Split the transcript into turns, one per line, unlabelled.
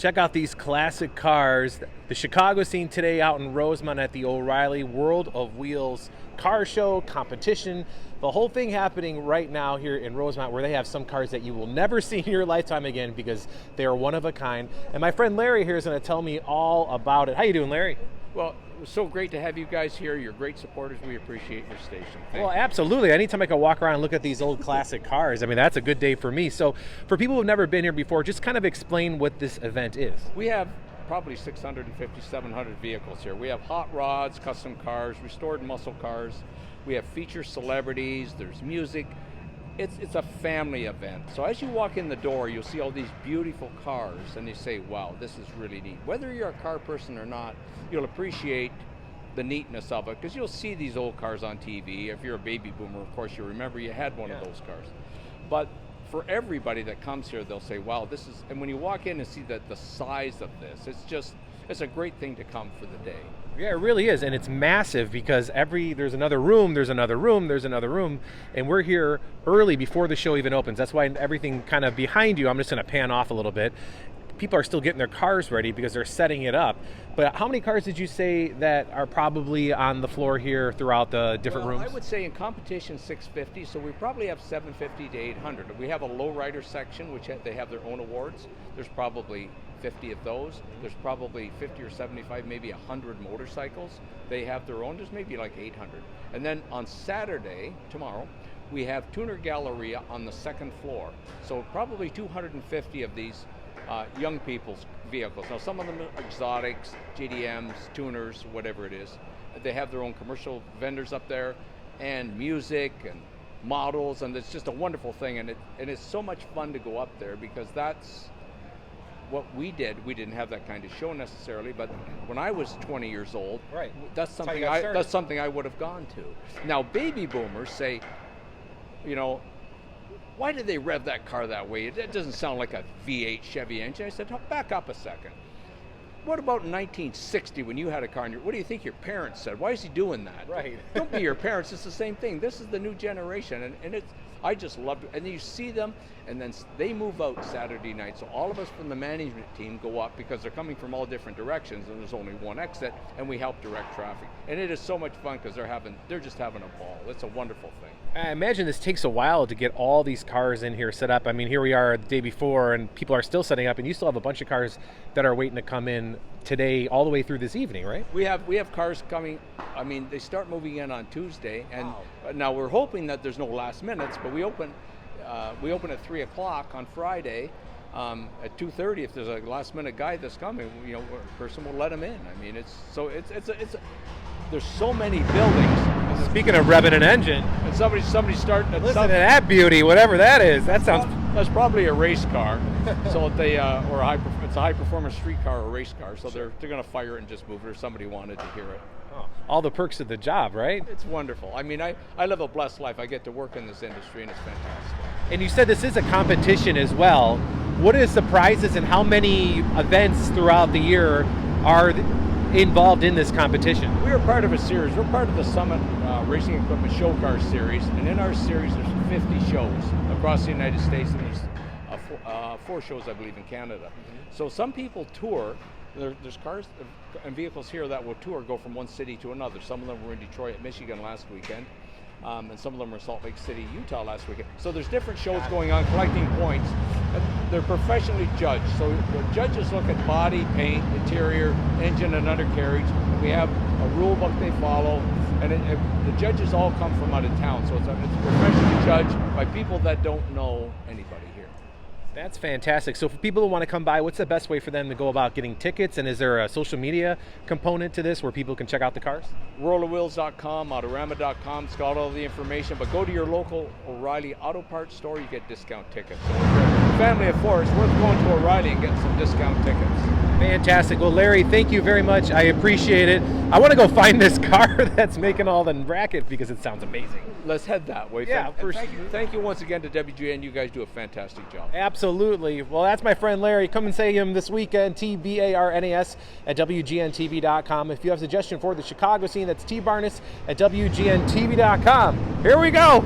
Check out these classic cars. The Chicago scene today out in Rosemont at the O'Reilly World of Wheels car show, competition. The whole thing happening right now here in Rosemont, where they have some cars that you will never see in your lifetime again because they are one of a kind. And my friend Larry here is going to tell me all about it. How you doing, Larry?
Well, it was so great to have you guys here. You're great supporters. We appreciate your station.
Well, absolutely. Anytime I can walk around and look at these old classic cars, I mean, that's a good day for me. So for people who've never been here before, just kind of explain what this event is.
We have probably 650, 700 vehicles here. We have hot rods, custom cars, restored muscle cars. We have feature celebrities. There's music. It's a family event. So as you walk in the door, you'll see all these beautiful cars, and you say, wow, this is really neat. Whether you're a car person or not, you'll appreciate the neatness of it, because you'll see these old cars on TV. If you're a baby boomer, of course, you remember you had one of those cars. But for everybody that comes here, they'll say, wow, this is, and when you walk in and see the size of this, it's a great thing to come for the day.
Yeah, it really is, and it's massive because there's another room, there's another room, there's another room, and we're here early before the show even opens. That's why everything kind of behind you, I'm just going to pan off a little bit. People are still getting their cars ready because they're setting it up. But how many cars did you say that are probably on the floor here throughout the different rooms?
I would say in competition 650, so we probably have 750 to 800. We have a lowrider section, which they have their own awards. There's probably 50 of those. There's probably 50 or 75, maybe 100 motorcycles. They have their own. There's maybe like 800. And then on Saturday, tomorrow, we have Tuner Galleria on the second floor. So probably 250 of these young people's vehicles. Now some of them are exotics, GDMs, tuners, whatever it is. They have their own commercial vendors up there, and music and models, and it's just a wonderful thing. And it's so much fun to go up there because that's what we did. We didn't have that kind of show necessarily, but when I was 20 years old,
right,
that's something I would have gone to. Now baby boomers say, you know, why did they rev that car that way? It doesn't sound like a V8 Chevy engine. I said, oh, back up a second. What about in 1960 when you had a car? What do you think your parents said? Why is he doing that?
Right.
Don't be your parents. It's the same thing. This is the new generation, and I just love it. And you see them, and then they move out Saturday night. So all of us from the management team go up because they're coming from all different directions, and there's only one exit, and we help direct traffic. And it is so much fun because they're just having a ball. It's a wonderful thing.
I imagine this takes a while to get all these cars in here set up. I mean, here we are the day before, and people are still setting up, and you still have a bunch of cars that are waiting to come in today all the way through this evening, right?
We have cars coming. I mean, they start moving in on Tuesday, and now we're hoping that there's no last minutes, but we open at 3 o'clock on Friday. At 2:30, if there's a last minute guy that's coming, you know, a person will let him in. I mean, there's so many buildings.
Speaking of revving an engine,
and somebody starting.
Listen to that beauty, whatever that is. That sounds.
That's probably a race car. So if they it's a high performance street car or race car. So they're going to fire it and just move it, or somebody wanted to hear it.
Oh, all the perks of the job, right?
It's wonderful. I mean, I live a blessed life. I get to work in this industry, and it's fantastic.
And you said this is a competition as well. What is the prizes, and how many events throughout the year are involved in this competition?
We are part of a series. We're part of the Summit Racing Equipment Show Car Series, and in our series there's 50 shows across the United States, and there's 4 shows, I believe, in Canada. So some people tour. There's cars and vehicles here that will go from one city to another. Some of them were in Detroit, Michigan last weekend, and some of them were in Salt Lake City, Utah last weekend. So there's different shows going on, collecting points. They're professionally judged. So the judges look at body, paint, interior, engine, and undercarriage. We have a rule book they follow, and the judges all come from out of town. So it's professionally judged by people that don't know anybody here.
That's fantastic. So for people who want to come by, what's the best way for them to go about getting tickets? And is there a social media component to this where people can check out the cars?
Worldofwheels.com, Autorama.com, it's got all the information. But go to your local O'Reilly Auto Parts store, you get discount tickets. So if you're a family of 4, it's worth going to O'Reilly and getting some discount tickets.
Fantastic. Well, Larry, thank you very much. I appreciate it. I want to go find this car that's making all the racket because it sounds amazing.
Let's head that way.
Yeah,
thank you once again to WGN. You guys do a fantastic job.
Absolutely. Well, that's my friend Larry. Come and see him this weekend, TBARNAS at WGNTV.com. If you have a suggestion for the Chicago scene, that's TBarness at WGNTV.com. Here we go.